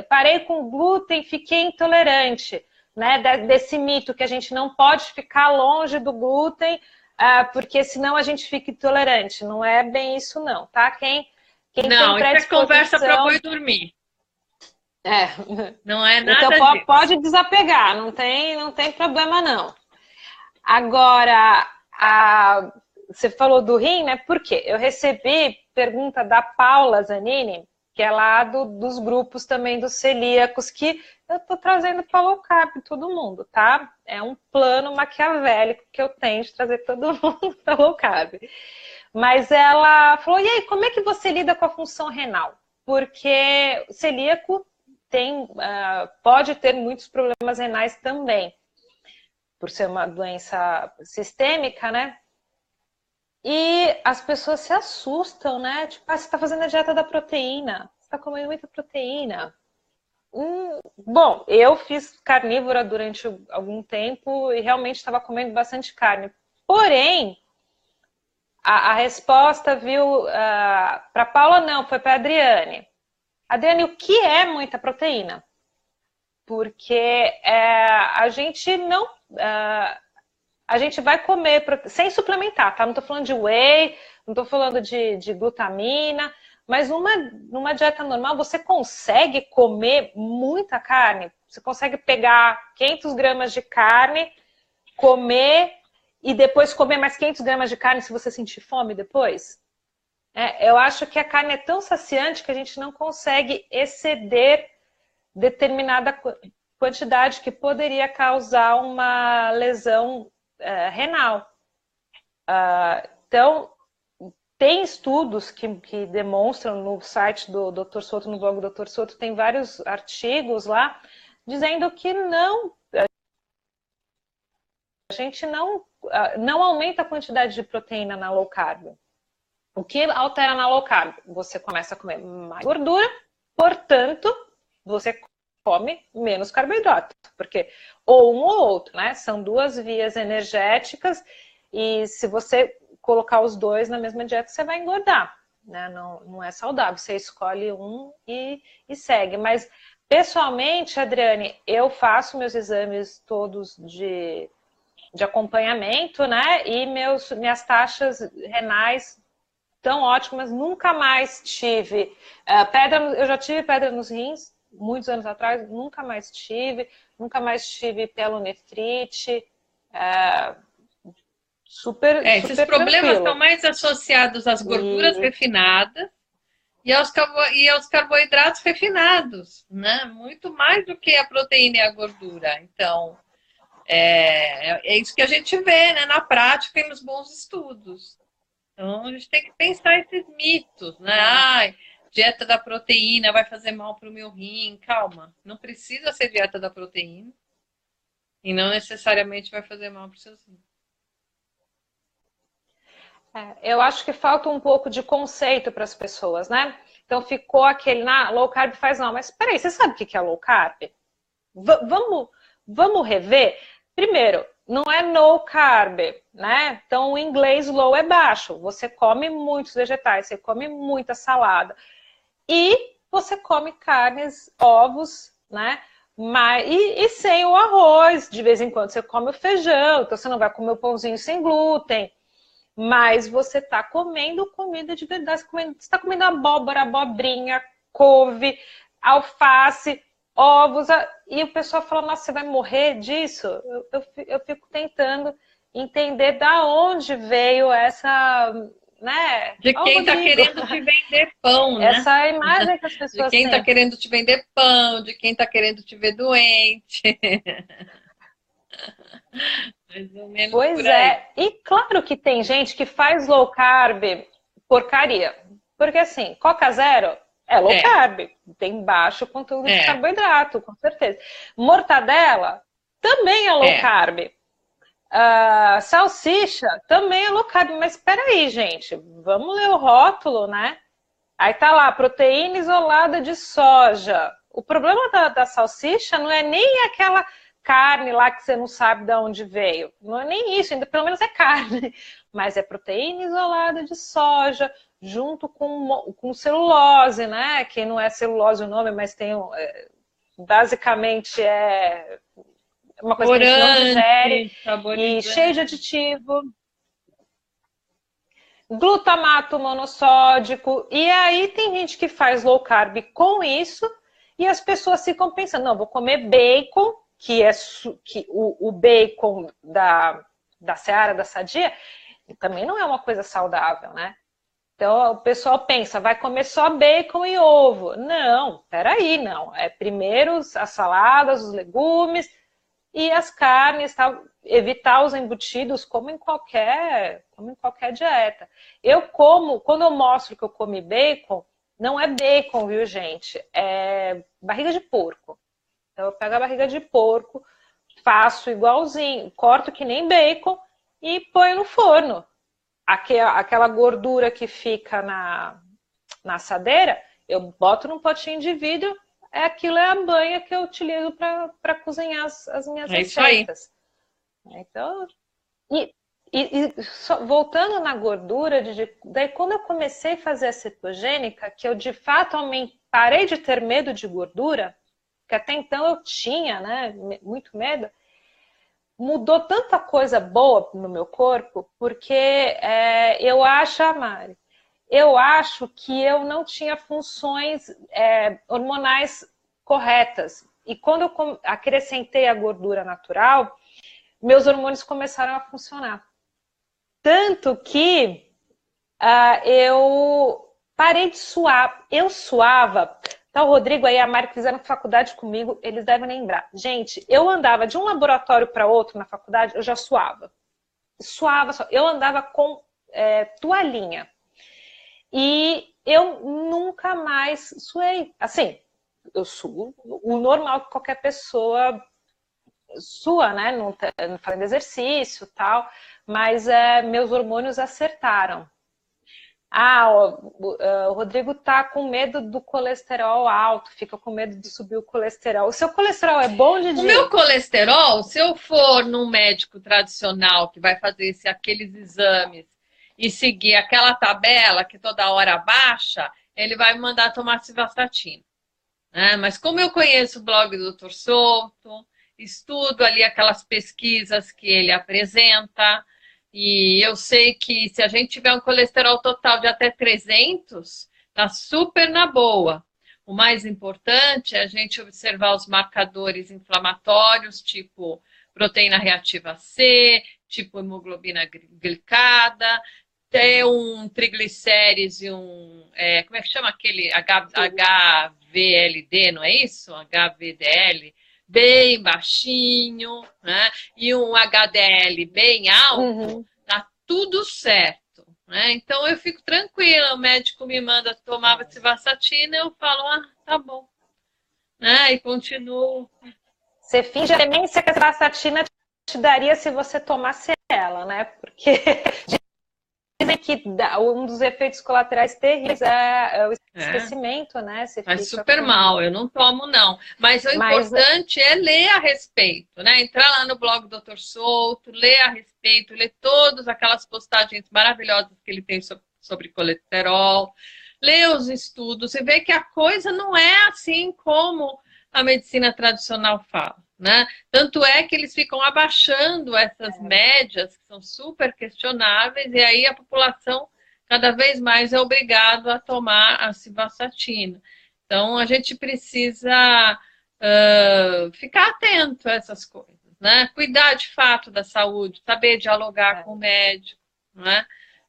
parei com glúten, fiquei intolerante, né? Desse mito que a gente não pode ficar longe do glúten, porque senão a gente fica intolerante. Não é bem isso não, tá? Quem não, tem isso é conversa para boi dormir. Não é nada então disso. Pode desapegar, não tem problema não. Agora, você falou do rim, né? Por quê? Eu recebi pergunta da Paula Zanini, que é lá dos grupos também dos celíacos, que eu tô trazendo para low carb todo mundo, tá? É um plano maquiavélico que eu tenho de trazer todo mundo para low carb. Mas ela falou, e aí, como é que você lida com a função renal? Porque o celíaco pode ter muitos problemas renais também, por ser uma doença sistêmica, né? E as pessoas se assustam, né? Tipo, você está fazendo a dieta da proteína, você está comendo muita proteína. Bom, eu fiz carnívora durante algum tempo e realmente estava comendo bastante carne. Porém, a resposta, viu, para Paula não, foi para Adriane. Adriane, o que é muita proteína? Porque a gente não... a gente vai comer sem suplementar, tá? Não tô falando de whey, não tô falando de glutamina, mas numa dieta normal você consegue comer muita carne. Você consegue pegar 500 gramas de carne, comer e depois comer mais 500 gramas de carne se você sentir fome depois? Eu acho que a carne é tão saciante que a gente não consegue exceder determinada quantidade que poderia causar uma lesão renal. Então, tem estudos que demonstram no site do Dr. Souto, no blog do Dr. Souto, tem vários artigos lá, dizendo que a gente não aumenta a quantidade de proteína na low carb. O que altera na low carb? Você começa a comer mais gordura, portanto, você come menos carboidrato, porque ou um ou outro, né? São duas vias energéticas e se você colocar os dois na mesma dieta, você vai engordar, né? Não é saudável, você escolhe um e segue. Mas, pessoalmente, Adriane, eu faço meus exames todos de acompanhamento, né? E minhas taxas renais tão ótimas, nunca mais tive eu já tive pedra nos rins, muitos anos atrás, nunca mais tive pielonefrite, super esses super problemas tranquilo. estão mais associados às gorduras refinadas e aos carboidratos refinados, né? Muito mais do que a proteína e a gordura. Então, é isso que a gente vê, né, na prática e nos bons estudos. Então, a gente tem que pensar esses mitos, né? Ai, dieta da proteína vai fazer mal para o meu rim. Calma, não precisa ser dieta da proteína e não necessariamente vai fazer mal para o seu rim. Eu acho que falta um pouco de conceito para as pessoas, né? Então ficou aquele, low carb faz mal. Mas peraí, você sabe o que é low carb? Vamos rever? Primeiro, não é no carb, né? Então o inglês low é baixo. Você come muitos vegetais, você come muita salada. E você come carnes, ovos, né? E sem o arroz. De vez em quando você come o feijão, então você não vai comer o pãozinho sem glúten. Mas você está comendo comida de verdade. Você está comendo abóbora, abobrinha, couve, alface, ovos. E o pessoal fala, nossa, você vai morrer disso? Eu fico tentando entender da onde veio essa... Né? De quem está querendo te vender pão, né? Essa imagem que as pessoas têm. De quem está querendo te vender pão, de quem está querendo te ver doente. Pois é, e claro que tem gente que faz low carb porcaria. Porque assim, Coca Zero é low carb, tem baixo conteúdo de carboidrato, com certeza. Mortadela também é low carb. Salsicha também é low carb, mas espera aí, gente, vamos ler o rótulo, né? Aí tá lá, proteína isolada de soja. O problema da salsicha não é nem aquela carne lá que você não sabe de onde veio. Não é nem isso, ainda pelo menos é carne. Mas é proteína isolada de soja, junto com celulose, né? Que não é celulose o nome, mas tem basicamente é uma coisa que a gente não digere e cheio de aditivo. Glutamato monossódico. E aí tem gente que faz low carb com isso e as pessoas ficam pensando, não, vou comer bacon, que o bacon da Seara, da Sadia, também não é uma coisa saudável, né? Então, o pessoal pensa, vai comer só bacon e ovo. Não, peraí, não. É primeiro as saladas, os legumes e as carnes, tal. Evitar os embutidos, como em qualquer dieta. Eu como, quando eu mostro que eu comi bacon, não é bacon, viu, gente? É barriga de porco. Então, eu pego a barriga de porco, faço igualzinho, corto que nem bacon e ponho no forno. Aquela gordura que fica na assadeira, eu boto num potinho de vidro, aquilo é a banha que eu utilizo para cozinhar as minhas receitas. Então, voltando na gordura, daí quando eu comecei a fazer a cetogênica, que eu de fato parei de ter medo de gordura, que até então eu tinha, né, muito medo, mudou tanta coisa boa no meu corpo, porque Mari, eu acho que eu não tinha funções hormonais corretas. E quando eu acrescentei a gordura natural, meus hormônios começaram a funcionar. Tanto que eu parei de suar. Eu suava. Tá, o Rodrigo aí, a Mari que fizeram faculdade comigo, eles devem lembrar. Gente, eu andava de um laboratório para outro na faculdade, eu já suava. Eu andava com toalhinha. E eu nunca mais suei. Assim, eu suo o normal que qualquer pessoa sua, né? Não fazendo exercício e tal, mas meus hormônios acertaram. O Rodrigo tá com medo do colesterol alto, fica com medo de subir o colesterol. O seu colesterol é bom, Didi? O meu colesterol, se eu for num médico tradicional que vai fazer aqueles exames e seguir aquela tabela que toda hora baixa, ele vai me mandar tomar civastatina. Mas como eu conheço o blog do Dr. Souto, estudo ali aquelas pesquisas que ele apresenta, e eu sei que se a gente tiver um colesterol total de até 300, tá super na boa. O mais importante é a gente observar os marcadores inflamatórios, tipo proteína reativa C, tipo hemoglobina glicada, ter um triglicérides e como é que chama aquele HVLD, não é isso? HVDL, bem baixinho, né? E um HDL bem alto, tá tudo certo. Né? Então eu fico tranquila, o médico me manda tomar civastatina, eu falo, tá bom. Né? E continuo. Você finge a demência que a civastatina te daria se você tomasse ela, né? Porque dizem que um dos efeitos colaterais terríveis é o esquecimento, né? Você faz super mal, eu não tomo não. Mas o importante é ler a respeito, né? Entrar lá no blog do Dr. Souto, ler a respeito, ler todas aquelas postagens maravilhosas que ele tem sobre colesterol, ler os estudos e ver que a coisa não é assim como a medicina tradicional fala. Né? Tanto é que eles ficam abaixando essas médias, que são super questionáveis, e aí a população cada vez mais é obrigada a tomar a civastatina. Então, a gente precisa ficar atento a essas coisas, né? Cuidar de fato da saúde, saber dialogar com o médico, né?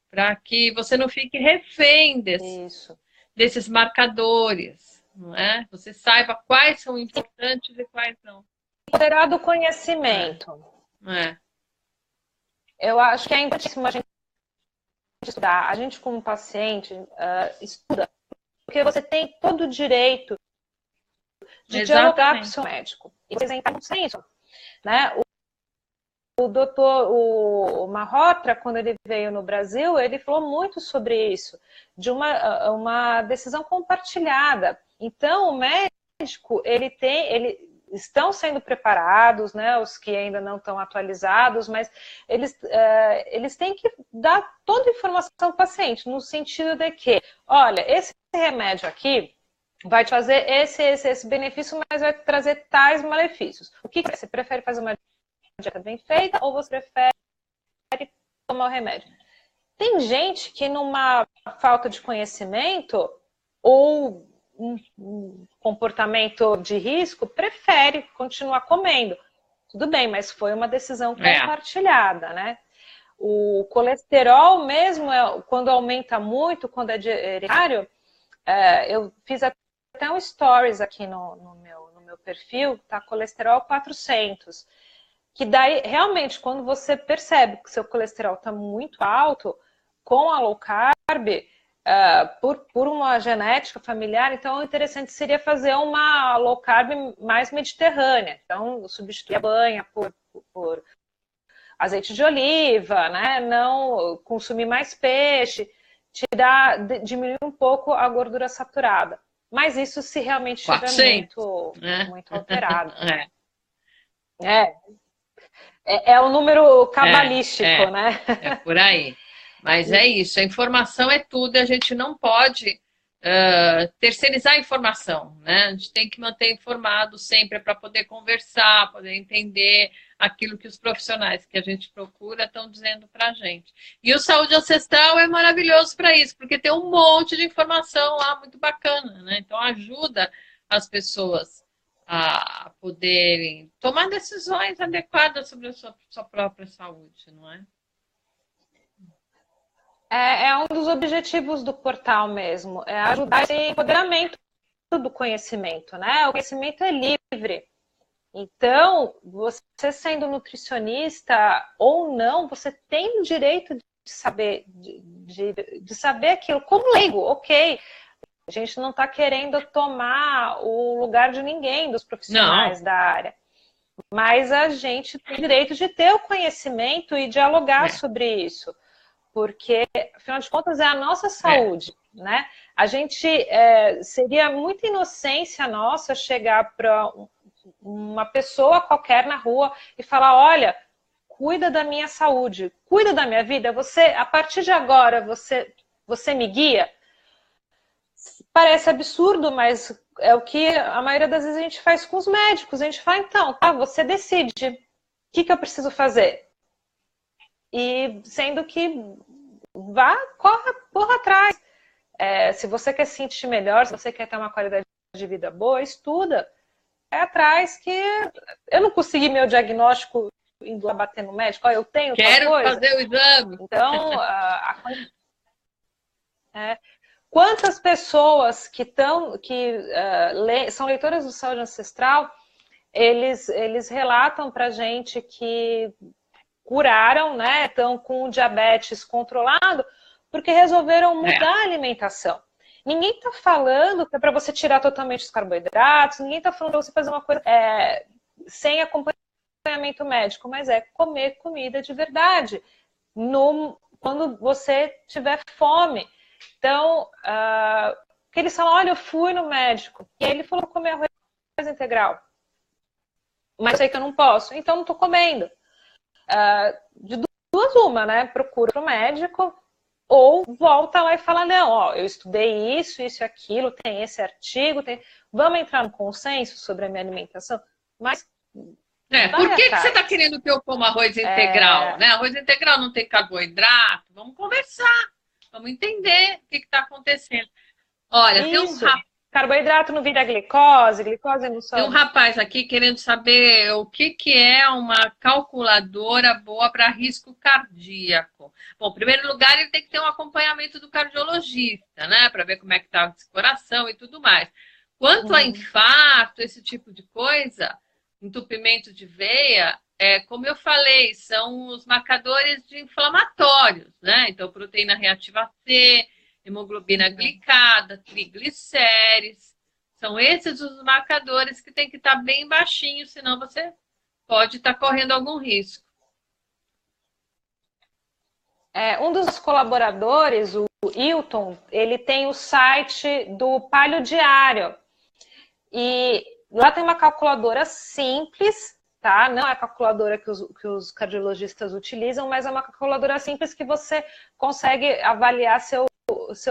Para que você não fique refém desses marcadores, não é? Você saiba quais são importantes e quais não. Poderá do conhecimento. Eu acho que é importantíssimo a gente estudar. A gente, como paciente, estuda. Porque você tem todo o direito de dialogar com o seu médico. E vocês entram no senso. Né? O doutor Malhotra, quando ele veio no Brasil, ele falou muito sobre isso. De uma decisão compartilhada. Então, o médico, estão sendo preparados, né, os que ainda não estão atualizados, mas eles têm que dar toda a informação ao paciente, no sentido de que, olha, esse remédio aqui vai te fazer esse benefício, mas vai trazer tais malefícios. O que você prefere fazer uma dieta bem feita ou você prefere tomar o remédio? Tem gente que numa falta de conhecimento ou um comportamento de risco, prefere continuar comendo. Tudo bem, mas foi uma decisão compartilhada, né? O colesterol mesmo, quando aumenta muito, quando é diário, eu fiz até um stories aqui no meu perfil, tá? Colesterol 400. Que daí, realmente, quando você percebe que seu colesterol está muito alto, com a low carb, por uma genética familiar, então o interessante seria fazer uma low carb mais mediterrânea. Então, substituir a banha por azeite de oliva, né? Não consumir mais peixe, diminuir um pouco a gordura saturada. Mas isso se realmente estiver 400, né? muito alterado. É o número cabalístico, né? É por aí. Mas é isso, a informação é tudo, a gente não pode terceirizar a informação, né? A gente tem que manter informado sempre para poder conversar, poder entender aquilo que os profissionais que a gente procura estão dizendo para a gente. E o Saúde Ancestral é maravilhoso para isso, porque tem um monte de informação lá muito bacana, né? Então ajuda as pessoas a poderem tomar decisões adequadas sobre a sua própria saúde, não é? É um dos objetivos do portal mesmo, é ajudar esse empoderamento do conhecimento, né? O conhecimento é livre. Então, você sendo nutricionista ou não, você tem o direito de saber, de saber aquilo como leigo, ok. A gente não está querendo tomar o lugar de ninguém, dos profissionais da área. Mas a gente tem o direito de ter o conhecimento e dialogar sobre isso. Porque, afinal de contas, é a nossa saúde, né? A gente, seria muita inocência nossa chegar para uma pessoa qualquer na rua e falar, olha, cuida da minha saúde, cuida da minha vida, a partir de agora, você me guia? Parece absurdo, mas é o que a maioria das vezes a gente faz com os médicos. A gente fala, então, tá, você decide. O que eu preciso fazer? E sendo que corra atrás. Se você quer se sentir melhor, se você quer ter uma qualidade de vida boa, estuda. É atrás que eu não consegui meu diagnóstico indo lá bater no médico. Eu tenho Quero tal coisa. fazer o exame. Então, quantas pessoas que são leitoras do Saúde Ancestral, eles relatam pra gente que curaram, né? Estão com o diabetes controlado, porque resolveram mudar a alimentação. Ninguém está falando que é para você tirar totalmente os carboidratos, ninguém está falando para você fazer uma coisa sem acompanhamento médico, mas é comer comida de verdade, quando você tiver fome. Então, que eles falam, olha, eu fui no médico, e ele falou comer arroz integral, mas sei que eu não posso, então não estou comendo. De duas uma, né? Procura o médico ou volta lá e fala, não, ó, eu estudei isso e aquilo, tem esse artigo, vamos entrar no consenso sobre a minha alimentação, mas por que você está querendo que eu coma arroz integral? Né? Arroz integral não tem carboidrato, vamos conversar, vamos entender o que está acontecendo. Olha, isso. Carboidrato não vira glicose não sobe. Tem um rapaz aqui querendo saber o que é uma calculadora boa para risco cardíaco. Bom, em primeiro lugar, ele tem que ter um acompanhamento do cardiologista, né? Para ver como é que está o coração e tudo mais. Quanto a infarto, esse tipo de coisa, entupimento de veia, como eu falei, são os marcadores de inflamatórios, né? Então, proteína reativa C, hemoglobina glicada, triglicérides. São esses os marcadores que tem que estar bem baixinho, senão você pode estar correndo algum risco. Um dos colaboradores, o Hilton, ele tem o site do Palio Diário. E lá tem uma calculadora simples, tá? Não é a calculadora que os cardiologistas utilizam, mas é uma calculadora simples que você consegue avaliar seu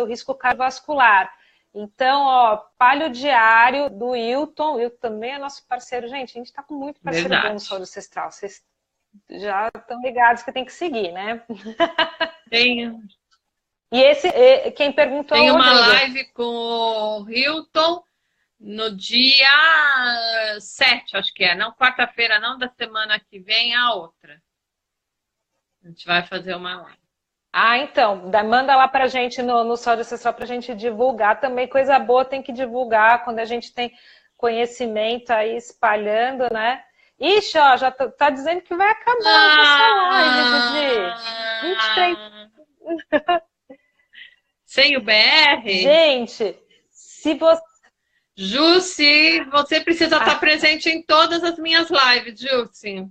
risco cardiovascular. Então, ó, Palio Diário do Hilton. O Hilton também é nosso parceiro. Gente, a gente está com muito parceiro bom no Saúde Ancestral. Vocês já estão ligados que tem que seguir, né? Tenho. E quem perguntou... Tem uma live com o Hilton no dia 7, acho que é. Não, quarta-feira não, da semana que vem, a outra. A gente vai fazer uma live. Ah, então, manda lá pra gente no Sol de Ancestral pra gente divulgar também. Coisa boa tem que divulgar quando a gente tem conhecimento aí espalhando, né? Ixi, ó, já tá dizendo que vai acabar a nossa live, Didi. 23. Sem o BR? Gente, se você... Jussi, você precisa estar presente em todas as minhas lives, Jussi.